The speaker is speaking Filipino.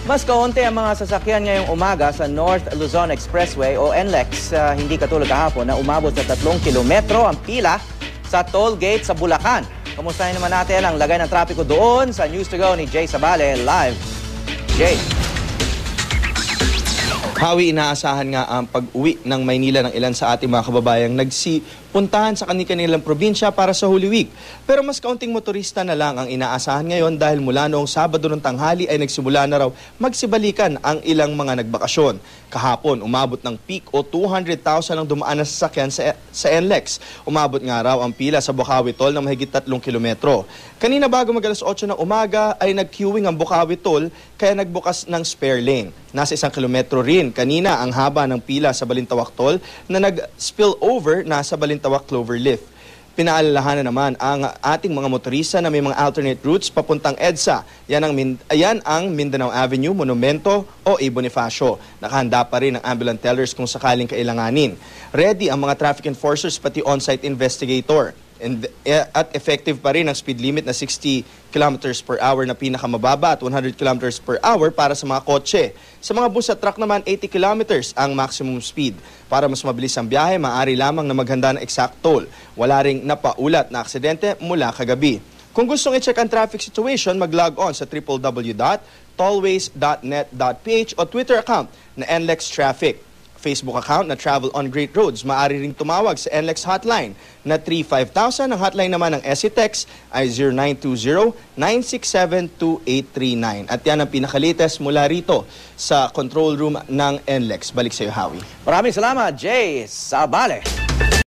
Mas kaunti ang mga sasakyan ngayong umaga sa North Luzon Expressway o NLEX. Hindi katulad kahapon na umabot sa 3 kilometro ang pila sa toll gate sa Bulacan. Kamustahin naman natin ang lagay ng trapiko doon sa News to Go ni Jay Sabale live. Jay. Hawi, inaasahan nga ang pag-uwi ng Maynila ng ilan sa ating mga kababayang nagsipuntahan sa kanilang probinsya para sa Holy Week. Pero mas kaunting motorista na lang ang inaasahan ngayon dahil mula noong Sabado ng tanghali ay nagsimula na raw magsibalikan ang ilang mga nagbakasyon. Kahapon, umabot ng peak o 200,000 ang dumaan na sasakyan sa NLEX. Umabot nga raw ang pila sa Bukawi Toll ng mahigit 3 kilometro. Kanina bago mag-alas 8 ng umaga ay nag-queuing ang Bukawi Toll kaya nagbukas ng spare lane. Nasa 1 kilometro rin kanina ang haba ng pila sa Balintawak Toll na nag-spill over na sa Balintawak Cloverleaf. Pinaalalahanan naman ang ating mga motorista na may mga alternate routes papuntang EDSA. Yan ang Mindanao Avenue, Monumento o A. Bonifacio. Nakahanda pa rin ang ambulance tellers kung sakaling kailanganin. Ready ang mga traffic enforcers pati on-site investigator. At effective pa rin ang speed limit na 60 km per hour na pinakamababa at 100 km per hour para sa mga kotse. Sa mga bus at truck naman, 80 km ang maximum speed. Para mas mabilis ang biyahe, maaari lamang na maghanda ng exact toll. Wala ring napaulat na aksidente mula kagabi. Kung gustong i-check ang traffic situation, mag-log on sa www.tollways.net.ph o Twitter account na NLEX Traffic. Facebook account na Travel on Great Roads. Maaari ring tumawag sa NLEX hotline na 35000. Ang hotline naman ng SCTEX ay 0920-967-2839. At yan ang pinakalites mula rito sa control room ng NLEX. Balik sa iyo, Howie. Maraming salamat, Jay Sabale.